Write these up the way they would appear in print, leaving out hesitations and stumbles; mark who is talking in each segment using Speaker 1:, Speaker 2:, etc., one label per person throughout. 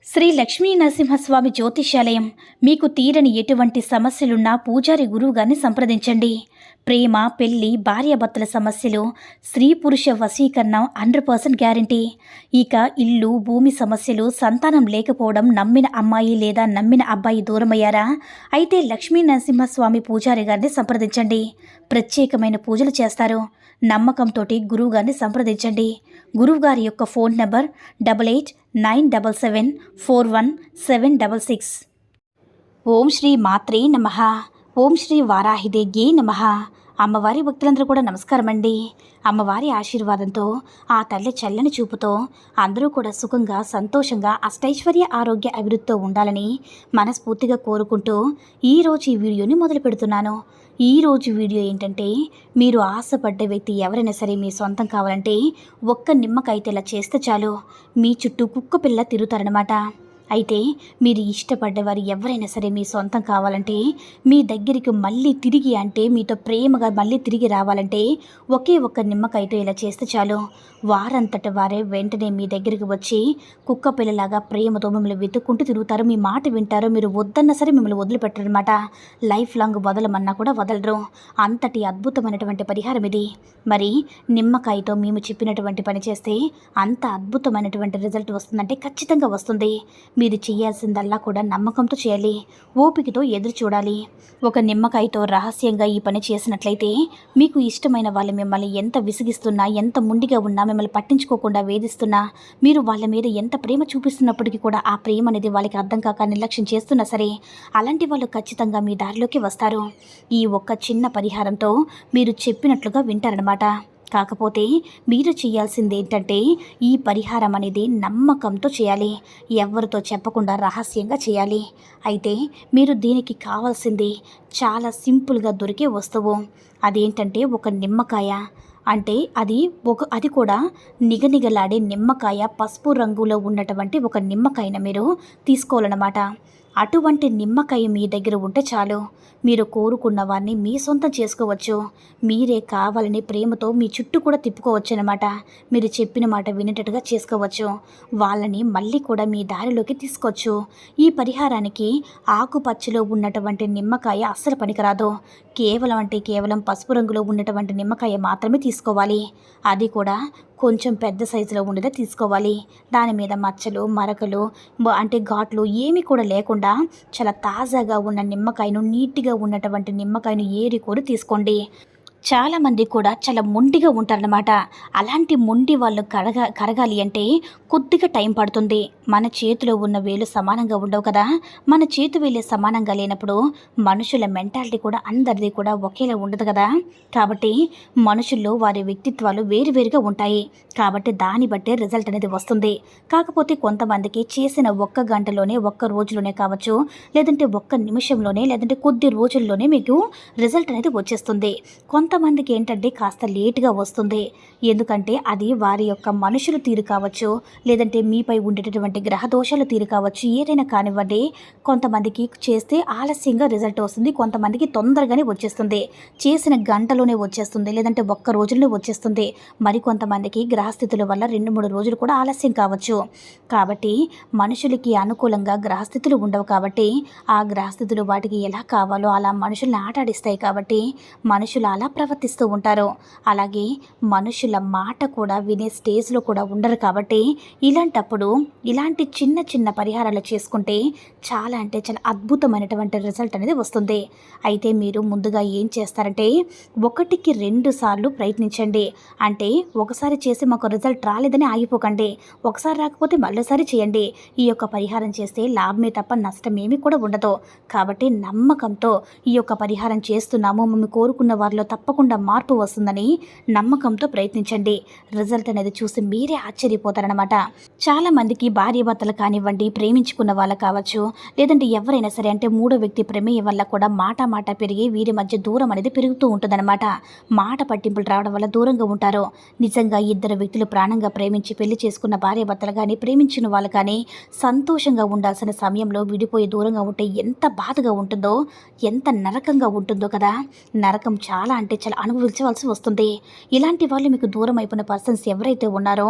Speaker 1: శ్రీ లక్ష్మీ నరసింహస్వామి జ్యోతిష్యాలయం. మీకు తీరని ఎటువంటి సమస్యలున్నా పూజారి గురువుగారిని సంప్రదించండి. ప్రేమ, పెళ్లి, భార్యాభర్తల సమస్యలు, స్త్రీ పురుష వశీకరణం 100% గ్యారంటీ. ఇక ఇల్లు, భూమి సమస్యలు, సంతానం లేకపోవడం, నమ్మిన అమ్మాయి లేదా నమ్మిన అబ్బాయి దూరమయ్యారా? అయితే లక్ష్మీ నరసింహస్వామి పూజారి గారిని సంప్రదించండి. ప్రత్యేకమైన పూజలు చేస్తారు. నమ్మకంతో గురువుగారిని సంప్రదించండి. గురువుగారి యొక్క ఫోన్ నంబర్ 8897741766. ఓం శ్రీ మాత్రే నమః. ఓం శ్రీ వారాహిదేగ్యే నమః. అమ్మవారి భక్తులందరూ కూడా నమస్కారం అండి. అమ్మవారి ఆశీర్వాదంతో, ఆ తల్లి చల్లని చూపుతో అందరూ కూడా సుఖంగా, సంతోషంగా, అష్టైశ్వర్య, ఆరోగ్య అభివృద్ధితో ఉండాలని మనస్ఫూర్తిగా కోరుకుంటూ ఈరోజు ఈ వీడియోని మొదలు పెడుతున్నాను. ఈరోజు వీడియో ఏంటంటే, మీరు ఆశపడ్డ వ్యక్తి ఎవరైనా సరే మీ సొంతం కావాలంటే ఒక్క నిమ్మకాయ ఇలా చేస్తే చాలు, మీ చుట్టూ కుక్క పిల్ల తిరుగుతారనమాట. అయితే మీరు ఇష్టపడ్డవారు ఎవరైనా సరే మీ సొంతం కావాలంటే, మీ దగ్గరికి మళ్ళీ తిరిగి అంటే మీతో ప్రేమగా మళ్ళీ తిరిగి రావాలంటే ఒకే ఒక్క నిమ్మకాయతో ఇలా చేస్తే చాలు, వారంతట వారే వెంటనే మీ దగ్గరికి వచ్చి కుక్క పిల్లలాగా ప్రేమతో మిమ్మల్ని వెతుక్కుంటూ తిరుగుతారు. మీ మాట వింటారు. మీరు వద్దన్నా సరే మిమ్మల్ని వదిలిపెట్టరనమాట. లైఫ్ లాంగ్ వదలమన్నా కూడా వదలరు. అంతటి అద్భుతమైనటువంటి పరిహారం ఇది. మరి నిమ్మకాయతో మేము చెప్పినటువంటి పని చేస్తే అంత అద్భుతమైనటువంటి రిజల్ట్ వస్తుందంటే ఖచ్చితంగా వస్తుంది. మీరు చేయాల్సిందల్లా కూడా నమ్మకంతో చేయాలి, ఓపికతో ఎదురు చూడాలి. ఒక నిమ్మకాయతో రహస్యంగా ఈ పని చేసినట్లయితే మీకు ఇష్టమైన వాళ్ళు మిమ్మల్ని ఎంత విసిగిస్తున్నా, ఎంత ముండిగా ఉన్నా, మిమ్మల్ని పట్టించుకోకుండా వేధిస్తున్నా, మీరు వాళ్ళ మీద ఎంత ప్రేమ చూపిస్తున్నప్పటికీ కూడా ఆ ప్రేమ అనేది వాళ్ళకి అర్థం కాక నిర్లక్ష్యం చేస్తున్నా సరే, అలాంటి వాళ్ళు ఖచ్చితంగా మీ దారిలోకి వస్తారు. ఈ ఒక్క చిన్న పరిహారంతో మీరు చెప్పినట్లుగా వింటారనమాట. కాకపోతే మీరు చేయాల్సింది ఏంటంటే, ఈ పరిహారం అనేది నమ్మకంతో చేయాలి. ఎవరితో చెప్పకుండా రహస్యంగా చేయాలి. అయితే మీరు దీనికి కావాల్సింది చాలా సింపుల్గా దొరికే వస్తువు. అదేంటంటే ఒక నిమ్మకాయ. అంటే అది కూడా నిగనిగలాడే నిమ్మకాయ, పసుపు రంగులో ఉన్నటువంటి ఒక నిమ్మకాయను మీరు తీసుకోవాలన్నమాట. అటువంటి నిమ్మకాయ మీ దగ్గర ఉంటే చాలు, మీరు కోరుకున్న వారిని మీ సొంతం చేసుకోవచ్చు. మీరే కావాలని ప్రేమతో మీ చుట్టూ కూడా తిప్పుకోవచ్చు అన్నమాట. మీరు చెప్పిన మాట వినేటట్టుగా చేసుకోవచ్చు. వాళ్ళని మళ్ళీ కూడా మీ దారిలోకి తీసుకోవచ్చు. ఈ పరిహారానికి ఆకుపచ్చలో ఉన్నటువంటి నిమ్మకాయ అస్సలు పనికిరాదు. కేవలం పసుపు రంగులో ఉన్నటువంటి నిమ్మకాయ మాత్రమే తీసుకోవాలి. అది కూడా కొంచెం పెద్ద సైజులో ఉండేదే తీసుకోవాలి. దాని మీద మచ్చలు, మరకలు అంటే ఘాట్లు ఏమీ కూడా లేకుండా చాలా తాజాగా ఉన్న నిమ్మకాయను, నీట్గా ఉన్నటువంటి నిమ్మకాయను ఏరి తీసుకోండి. చాలామంది కూడా చాలా మొండిగా ఉంటారన్నమాట. అలాంటి మొండి వాళ్ళు కరగాలి అంటే కొద్దిగా టైం పడుతుంది. మన చేతిలో ఉన్న వేలు సమానంగా ఉండవు కదా. మన చేతి వేలే సమానంగా లేనప్పుడు మనుషుల మెంటాలిటీ కూడా అందరిది కూడా ఒకేలా ఉండదు కదా. కాబట్టి మనుషుల్లో వారి వ్యక్తిత్వాలు వేరువేరుగా ఉంటాయి. కాబట్టి దాన్ని బట్టే రిజల్ట్ అనేది వస్తుంది. కాకపోతే కొంతమందికి చేసిన ఒక్క గంటలోనే, ఒక్క రోజులోనే కావచ్చు, లేదంటే ఒక్క నిమిషంలోనే, లేదంటే కొద్ది రోజుల్లోనే మీకు రిజల్ట్ అనేది వచ్చేస్తుంది. కొంతమందికి ఏంటంటే కాస్త లేటుగా వస్తుంది. ఎందుకంటే అది వారి యొక్క మనుషుల తీరు కావచ్చు, లేదంటే మీపై ఉండేటటువంటి గ్రహ దోషాల తీరు కావచ్చు, ఏదైనా కానివ్వండి. కొంతమందికి చేస్తే ఆలస్యంగా రిజల్ట్ వస్తుంది, కొంతమందికి తొందరగానే వచ్చేస్తుంది. చేసిన గంటలోనే వచ్చేస్తుంది, లేదంటే ఒక్క రోజులోనే వచ్చేస్తుంది. మరికొంతమందికి గ్రహస్థితుల వల్ల 2-3 రోజులు కూడా ఆలస్యం కావచ్చు. కాబట్టి మనుషులకి అనుకూలంగా గ్రహస్థితులు ఉండవు. కాబట్టి ఆ గ్రహస్థితులు వాటికి ఎలా కావాలో అలా మనుషుల్ని ఆటాడిస్తాయి. కాబట్టి మనుషులు అలా ప్రవర్తిస్తూ ఉంటారు. అలాగే మనుషుల మాట కూడా వినే స్టేజ్లో కూడా ఉండరు. కాబట్టి ఇలాంటప్పుడు ఇలాంటి చిన్న చిన్న పరిహారాలు చేసుకుంటే చాలా అంటే చాలా అద్భుతమైనటువంటి రిజల్ట్ అనేది వస్తుంది. అయితే మీరు ముందుగా ఏం చేస్తారంటే, 1-2 సార్లు ప్రయత్నించండి. అంటే ఒకసారి చేసి మాకు రిజల్ట్ రాలేదని ఆగిపోకండి. ఒకసారి రాకపోతే మరోసారి చేయండి. ఈ యొక్క పరిహారం చేస్తే లాభమే తప్ప నష్టమేమీ కూడా ఉండదు. కాబట్టి నమ్మకంతో ఈ యొక్క పరిహారం చేస్తున్నాము, మేము కోరుకున్న వారిలో తప్పకుండా మార్పు వస్తుందని నమ్మకంతో ప్రయత్నించండి. రిజల్ట్ అనేది చూసి మీరే ఆశ్చర్యపోతారనమాట. చాలామందికి భార్యాభర్తలు కానివ్వండి, ప్రేమించుకున్న వాళ్ళు కావచ్చు, లేదంటే ఎవరైనా సరే అంటే మూడో వ్యక్తి ప్రమేయం వల్ల కూడా మాట పెరిగి వీరి మధ్య దూరం అనేది పెరుగుతూ ఉంటుందన్నమాట. మాట పట్టింపులు రావడం వల్ల దూరంగా ఉంటారు. నిజంగా ఇద్దరు వ్యక్తులు ప్రాణంగా ప్రేమించి పెళ్లి చేసుకున్న భార్యాభర్తలు కానీ, ప్రేమించిన వాళ్ళు కానీ సంతోషంగా ఉండాల్సిన సమయంలో విడిపోయి దూరంగా ఉంటే ఎంత బాధగా ఉంటుందో, ఎంత నరకంగా ఉంటుందో కదా. నరకం చాలా అంటే చాలా అనుభవించవలసి వస్తుంది. ఇలాంటి వాళ్ళు మీకు దూరం అయిపోయిన పర్సన్స్ ఎవరైతే ఉన్నారో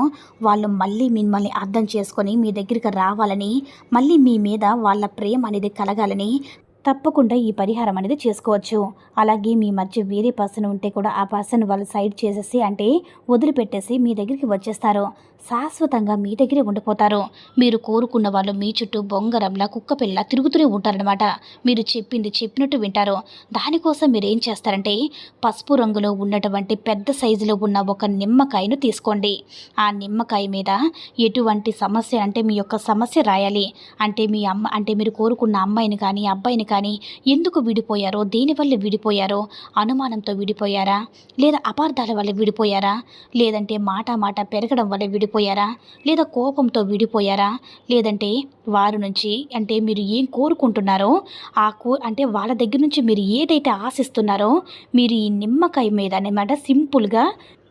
Speaker 1: వాళ్ళు మళ్ళీ మిమ్మల్ని అర్థం చేసుకొని మీ దగ్గరికి రావాలని, మళ్ళీ మీ మీద వాళ్ళ ప్రేమ అనేది కలగాలని తప్పకుండా ఈ పరిహారం అనేది చేసుకోవచ్చు. అలాగే మీ మధ్య వేరే పర్సన్ ఉంటే కూడా ఆ పర్సన్ వాళ్ళు సైడ్ చేసేసి అంటే వదిలిపెట్టేసి మీ దగ్గరికి వచ్చేస్తారు. శాశ్వతంగా మీ దగ్గరే ఉండిపోతారు. మీరు కోరుకున్న వాళ్ళు మీ చుట్టూ బొంగరంలా కుక్కపిల్ల తిరుగుతూనే ఉంటారనమాట. మీరు చెప్పింది చెప్పినట్టు వింటారు. దానికోసం మీరు ఏం చేస్తారంటే పసుపు రంగులో ఉన్నటువంటి పెద్ద సైజులో ఉన్న ఒక నిమ్మకాయను తీసుకోండి. ఆ నిమ్మకాయ మీద ఎటువంటి సమస్య అంటే మీ యొక్క సమస్య రాయాలి. అంటే మీ అమ్మ అంటే మీరు కోరుకున్న అమ్మాయిని కానీ అబ్బాయిని కానీ ఎందుకు విడిపోయారో, దేనివల్ల విడిపోయారో, అనుమానంతో విడిపోయారా, లేదా అపార్థాల వల్ల విడిపోయారా, లేదంటే మాట పెరగడం వల్ల విడిపోయారా, లేదా కోపంతో విడిపోయారా, లేదంటే వారి నుంచి అంటే మీరు ఏం కోరుకుంటున్నారో అంటే వాళ్ళ దగ్గర నుంచి మీరు ఏదైతే ఆశిస్తున్నారో మీరు ఈ నిమ్మకాయ మీద అన్నమాట సింపుల్గా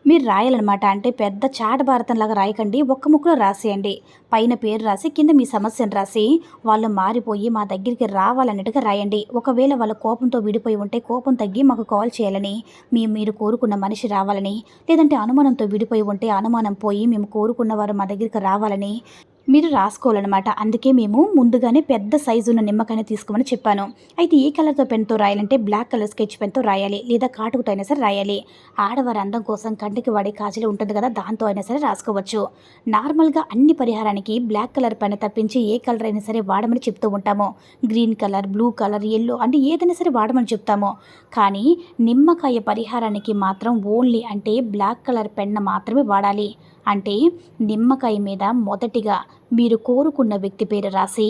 Speaker 1: మీరు రాయాలన్నమాట. అంటే పెద్ద చాట భారతంలాగా రాయకండి, ఒక్క ముక్కలో రాసేయండి. పైన పేరు రాసి కింద మీ సమస్యను రాసి వాళ్ళు మారిపోయి మా దగ్గరికి రావాలన్నట్టుగా రాయండి. ఒకవేళ వాళ్ళ కోపంతో విడిపోయి ఉంటే కోపం తగ్గి మాకు కాల్ చేయాలని, మీరు కోరుకున్న మనిషి రావాలని, లేదంటే అనుమానంతో విడిపోయి ఉంటే అనుమానం పోయి మేము కోరుకున్న వారు మా దగ్గరికి రావాలని మీరు రాసుకోవాలన్నమాట. అందుకే మేము ముందుగానే పెద్ద సైజు ఉన్న నిమ్మకాయని తీసుకోమని చెప్పాను. అయితే ఏ కలర్తో పెన్తో రాయాలంటే బ్లాక్ కలర్ స్కెచ్ పెన్తో రాయాలి, లేదా కాటుకుతో అయినా సరే రాయాలి. ఆడవారి అందం కోసం కంటికి వాడే కాజలు ఉంటుంది కదా, దాంతో అయినా సరే రాసుకోవచ్చు. నార్మల్గా అన్ని పరిహారానికి బ్లాక్ కలర్ పెన్ తప్పించి ఏ కలర్ అయినా సరే వాడమని చెప్తూ ఉంటాము. Green colour, blue colour, yellow అంటే ఏదైనా సరే వాడమని చెప్తాము. కానీ నిమ్మకాయ పరిహారానికి మాత్రం ఓన్లీ అంటే బ్లాక్ కలర్ పెన్ మాత్రమే వాడాలి. అంటే నిమ్మకాయ మీద మొదటిగా మీరు కోరుకున్న వ్యక్తి పేరు రాసి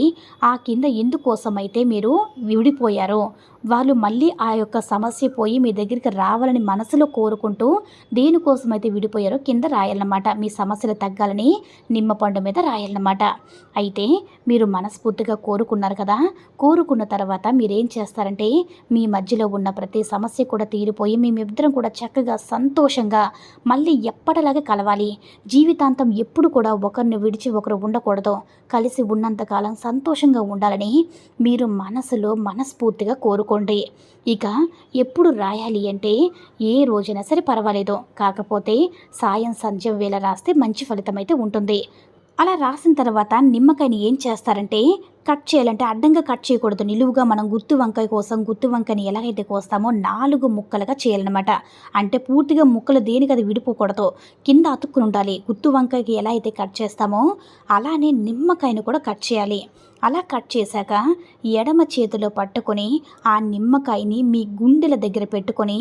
Speaker 1: ఆ కింద ఎందుకోసమైతే మీరు విడిపోయారో వాళ్ళు మళ్ళీ ఆ యొక్క సమస్య పోయి మీ దగ్గరికి రావాలని మనసులో కోరుకుంటూ దేనికోసమైతే విడిపోయారో కింద రాయాలన్నమాట. మీ సమస్యలు తగ్గాలని నిమ్మపండు మీద రాయాలన్నమాట. అయితే మీరు మనస్ఫూర్తిగా కోరుకున్నారు కదా, కోరుకున్న తర్వాత మీరేం చేస్తారంటే మీ మధ్యలో ఉన్న ప్రతి సమస్య కూడా తీరిపోయి మేమిద్దరం కూడా చక్కగా సంతోషంగా మళ్ళీ ఎప్పటిలాగా కలవాలి. జీవితాంతం ఎప్పుడు కూడా ఒకరిని విడిచి ఒకరు ఉండకూడదు, కలిసి ఉన్నంతకాలం సంతోషంగా ఉండాలని మీరు మనసులో మనస్ఫూర్తిగా కోరుకోండి. ఇక ఎప్పుడు రాయాలి అంటే ఏ రోజైనా సరే పర్వాలేదు, కాకపోతే సాయం సంధ్య వేళ రాస్తే మంచి ఫలితం అయితే ఉంటుంది. అలా రాసిన తర్వాత నిమ్మకాయని ఏం చేస్తారంటే కట్ చేయాలంటే అడ్డంగా కట్ చేయకూడదు. నిలువుగా మనం గుత్తి వంకాయ కోసం గుత్తి వంకాయని ఎలాగైతే కోస్తామో 4 ముక్కలుగా చేయాలన్నమాట. అంటే పూర్తిగా ముక్కలు దేనికి అది విడిపోకూడదు, కింద అతుక్కుని ఉండాలి. గుత్తి వంకాయకి ఎలా అయితే కట్ చేస్తామో అలానే నిమ్మకాయను కూడా కట్ చేయాలి. అలా కట్ చేశాక ఎడమ చేతిలో పట్టుకొని ఆ నిమ్మకాయని మీ గుండెల దగ్గర పెట్టుకొని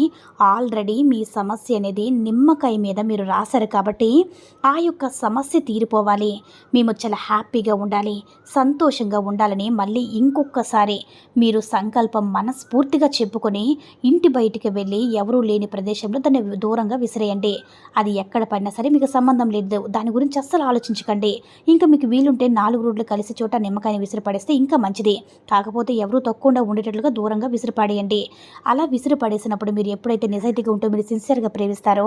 Speaker 1: ఆల్రెడీ మీ సమస్య అనేది నిమ్మకాయ మీద మీరు రాశారు కాబట్టి ఆ యొక్క సమస్య తీరిపోవాలి, మేము చాలా హ్యాపీగా ఉండాలి, సంతోషంగా ఉండాలని మళ్ళీ ఇంకొకసారి మీరు సంకల్పం మనస్ఫూర్తిగా చెప్పుకొని ఇంటి బయటికి వెళ్ళి ఎవరూ లేని ప్రదేశంలో దాన్ని దూరంగా విసిరేయండి. అది ఎక్కడ పడినా సరే మీకు సంబంధం లేదు, దాని గురించి అస్సలు ఆలోచించకండి. ఇంకా మీకు వీలుంటే 4 రోడ్లు కలిసి చోట నిమ్మకాయని విసిరిపడేస్తే ఇంకా మంచిది. కాకపోతే ఎవరూ తొక్కకుండా ఉండేటట్లుగా దూరంగా విసిరిపడేయండి. అలా విసిరిపడేసినప్పుడు మీరు ఎప్పుడైతే నిజాయితీగా ఉంటూ మీరు సిన్సియర్గా ప్రేమిస్తారో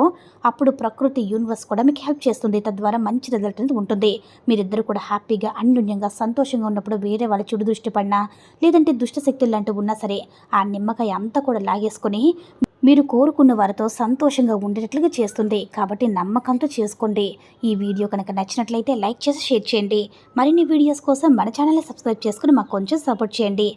Speaker 1: అప్పుడు ప్రకృతి యూనివర్స్ కూడా మీకు హెల్ప్ చేస్తుంది. తద్వారా మంచి రిజల్ట్ అనేది ఉంటుంది. మీరిద్దరు కూడా హ్యాపీగా అన్యోన్యంగా సంతోషంగా ఉన్నప్పుడు వేరే వాళ్ళ చెడు దృష్టి పడినా లేదంటే దుష్ట శక్తులు లాంటివి ఉన్నా సరే ఆ నిమ్మకాయ అంతా కూడా లాగేసుకొని మీరు కోరుకున్న వారితో సంతోషంగా ఉండేటట్లుగా చేస్తుంది. కాబట్టి నమ్మకంతో చేసుకోండి. ఈ వీడియో కనుక నచ్చినట్లయితే లైక్ చేసి షేర్ చేయండి. మరిన్ని వీడియోస్ కోసం మన ఛానల్ని సబ్స్క్రైబ్ చేసుకుని మాకు కొంచెం సపోర్ట్ చేయండి.